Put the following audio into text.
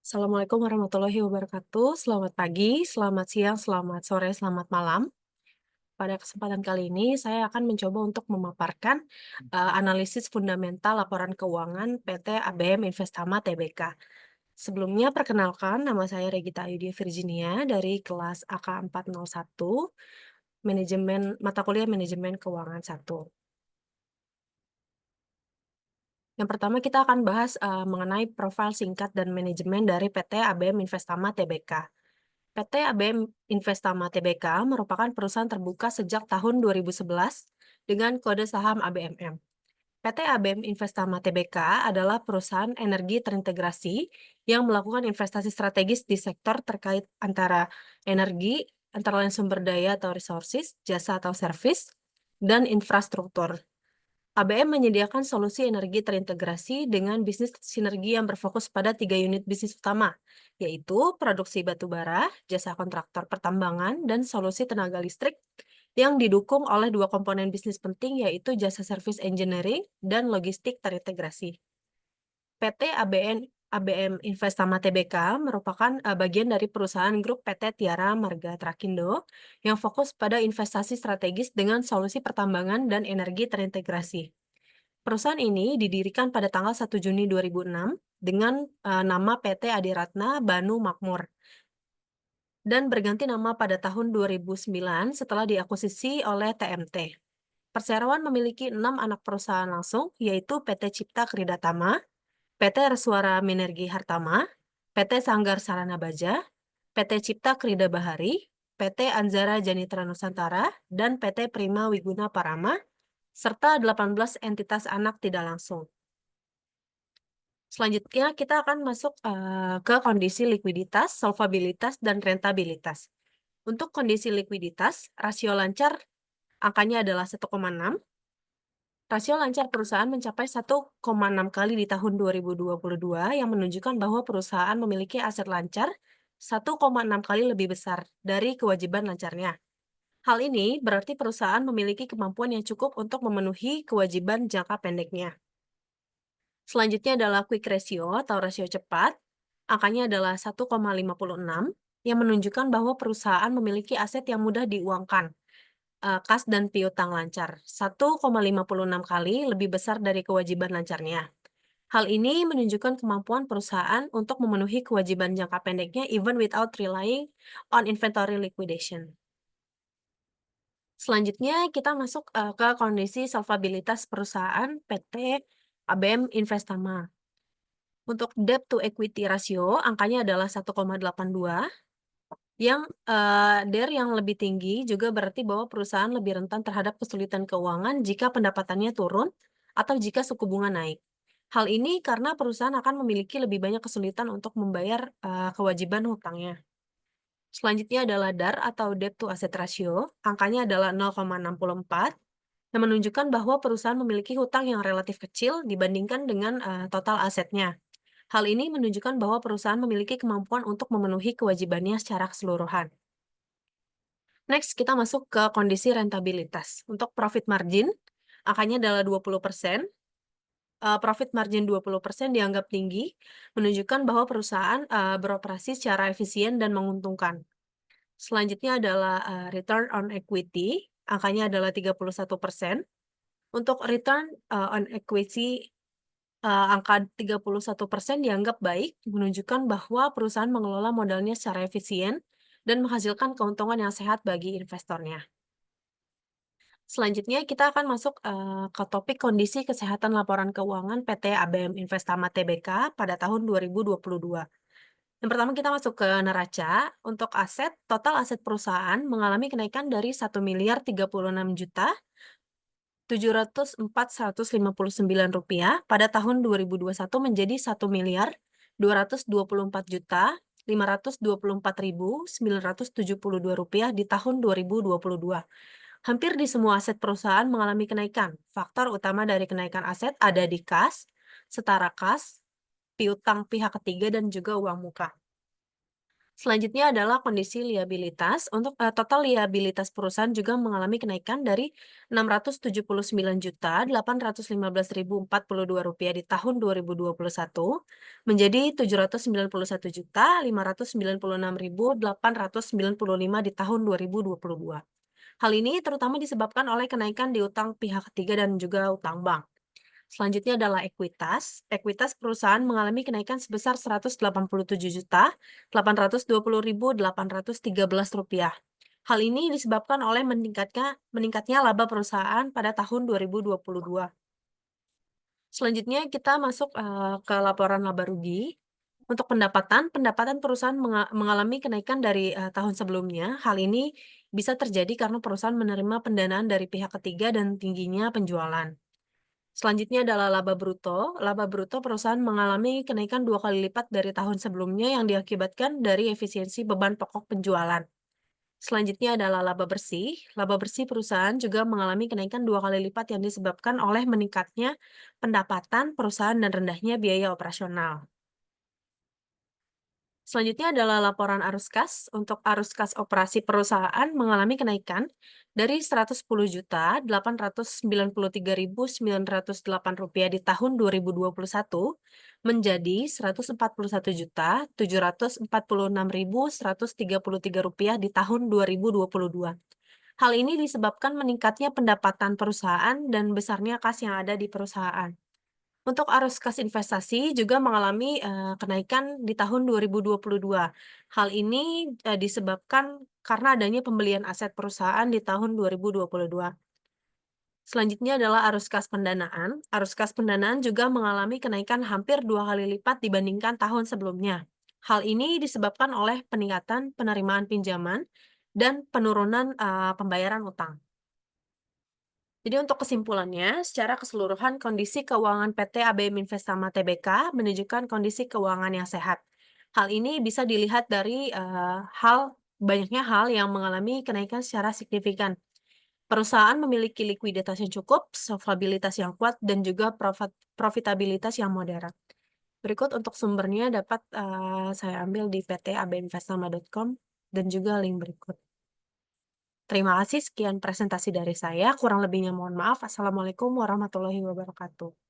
Assalamualaikum warahmatullahi wabarakatuh. Selamat pagi, selamat siang, selamat sore, selamat malam. Pada kesempatan kali ini saya akan mencoba untuk memaparkan analisis fundamental laporan keuangan PT ABM Investama Tbk. Sebelumnya perkenalkan, nama saya Regita Ayudya Virginia dari kelas AK 401, Manajemen Mata Kuliah Manajemen Keuangan 1. Yang pertama kita akan bahas mengenai profil singkat dan manajemen dari PT ABM Investama Tbk. PT ABM Investama Tbk merupakan perusahaan terbuka sejak tahun 2011 dengan kode saham ABMM. PT ABM Investama Tbk adalah perusahaan energi terintegrasi yang melakukan investasi strategis di sektor terkait antara energi, antara lain sumber daya atau resources, jasa atau service, dan infrastruktur. ABM menyediakan solusi energi terintegrasi dengan bisnis sinergi yang berfokus pada 3 unit bisnis utama, yaitu produksi batu bara, jasa kontraktor pertambangan, dan solusi tenaga listrik yang didukung oleh 2 komponen bisnis penting, yaitu jasa service engineering dan logistik terintegrasi. PT ABM Investama Tbk merupakan bagian dari perusahaan grup PT Tiara Marga Trakindo yang fokus pada investasi strategis dengan solusi pertambangan dan energi terintegrasi. Perusahaan ini didirikan pada tanggal 1 Juni 2006 dengan nama PT Adiratna Banu Makmur dan berganti nama pada tahun 2009 setelah diakuisisi oleh TMT. Perseroan memiliki 6 anak perusahaan langsung, yaitu PT Cipta Kridatama, PT Reswara Minergi Hartama, PT Sanggar Sarana Baja, PT Cipta Krida Bahari, PT Anzara Janitra Nusantara, dan PT Prima Wiguna Parama, serta 18 entitas anak tidak langsung. Selanjutnya kita akan masuk ke kondisi likuiditas, solvabilitas, dan rentabilitas. Untuk kondisi likuiditas, rasio lancar angkanya adalah 1,6. Rasio lancar perusahaan mencapai 1,6 kali di tahun 2022 yang menunjukkan bahwa perusahaan memiliki aset lancar 1,6 kali lebih besar dari kewajiban lancarnya. Hal ini berarti perusahaan memiliki kemampuan yang cukup untuk memenuhi kewajiban jangka pendeknya. Selanjutnya adalah quick ratio atau rasio cepat. Angkanya adalah 1,56 yang menunjukkan bahwa perusahaan memiliki aset yang mudah diuangkan, kas dan piutang lancar. 1,56 kali lebih besar dari kewajiban lancarnya. Hal ini menunjukkan kemampuan perusahaan untuk memenuhi kewajiban jangka pendeknya even without relying on inventory liquidation. Selanjutnya kita masuk ke kondisi solvabilitas perusahaan PT ABM Investama. Untuk debt to equity ratio, angkanya adalah 1,82, yang DER yang lebih tinggi juga berarti bahwa perusahaan lebih rentan terhadap kesulitan keuangan jika pendapatannya turun atau jika suku bunga naik. Hal ini karena perusahaan akan memiliki lebih banyak kesulitan untuk membayar kewajiban hutangnya. Selanjutnya adalah DAR atau debt to asset ratio, angkanya adalah 0,64, yang menunjukkan bahwa perusahaan memiliki hutang yang relatif kecil dibandingkan dengan total asetnya. Hal ini menunjukkan bahwa perusahaan memiliki kemampuan untuk memenuhi kewajibannya secara keseluruhan. Next, kita masuk ke kondisi rentabilitas. Untuk profit margin, angkanya adalah 20%. Profit margin 20% dianggap tinggi, menunjukkan bahwa perusahaan beroperasi secara efisien dan menguntungkan. Selanjutnya adalah return on equity, angkanya adalah 31%. Untuk return on equity, angka 31% dianggap baik, menunjukkan bahwa perusahaan mengelola modalnya secara efisien dan menghasilkan keuntungan yang sehat bagi investornya. Selanjutnya kita akan masuk ke topik kondisi kesehatan laporan keuangan PT ABM Investama Tbk pada tahun 2022. Yang pertama kita masuk ke neraca. Untuk aset, total aset perusahaan mengalami kenaikan dari 1.036.704.159 rupiah pada tahun 2021 menjadi 1.224.524.972 rupiah di tahun 2022. Hampir di semua aset perusahaan mengalami kenaikan. Faktor utama dari kenaikan aset ada di kas, setara kas, piutang pihak ketiga, dan juga uang muka. Selanjutnya adalah kondisi liabilitas. Untuk total liabilitas perusahaan juga mengalami kenaikan dari Rp679.815.042 di tahun 2021 menjadi Rp791.596.895 di tahun 2022. Hal ini terutama disebabkan oleh kenaikan di utang pihak ketiga dan juga utang bank. Selanjutnya adalah ekuitas. Ekuitas perusahaan mengalami kenaikan sebesar Rp187.820.813. Hal ini disebabkan oleh meningkatnya laba perusahaan pada tahun 2022. Selanjutnya kita masuk ke laporan laba rugi. Untuk pendapatan perusahaan mengalami kenaikan dari tahun sebelumnya. Hal ini bisa terjadi karena perusahaan menerima pendanaan dari pihak ketiga dan tingginya penjualan. Selanjutnya adalah laba bruto. Laba bruto perusahaan mengalami kenaikan 2 kali lipat dari tahun sebelumnya yang diakibatkan dari efisiensi beban pokok penjualan. Selanjutnya adalah laba bersih. Laba bersih perusahaan juga mengalami kenaikan 2 kali lipat yang disebabkan oleh meningkatnya pendapatan perusahaan dan rendahnya biaya operasional. Selanjutnya adalah laporan arus kas. Untuk arus kas operasi perusahaan mengalami kenaikan dari Rp110.893.908 di tahun 2021 menjadi Rp141.746.133 di tahun 2022. Hal ini disebabkan meningkatnya pendapatan perusahaan dan besarnya kas yang ada di perusahaan. Untuk arus kas investasi juga mengalami kenaikan di tahun 2022. Hal ini disebabkan karena adanya pembelian aset perusahaan di tahun 2022. Selanjutnya adalah arus kas pendanaan. Arus kas pendanaan juga mengalami kenaikan hampir 2 kali lipat dibandingkan tahun sebelumnya. Hal ini disebabkan oleh peningkatan penerimaan pinjaman dan penurunan pembayaran utang. Jadi untuk kesimpulannya, secara keseluruhan kondisi keuangan PT ABM Investama Tbk menunjukkan kondisi keuangan yang sehat. Hal ini bisa dilihat dari banyaknya hal yang mengalami kenaikan secara signifikan. Perusahaan memiliki likuiditas yang cukup, solvabilitas yang kuat, dan juga profitabilitas yang moderat. Berikut untuk sumbernya dapat saya ambil di ptabminvestama.com dan juga link berikut. Terima kasih, sekian presentasi dari saya. Kurang lebihnya mohon maaf. Assalamualaikum warahmatullahi wabarakatuh.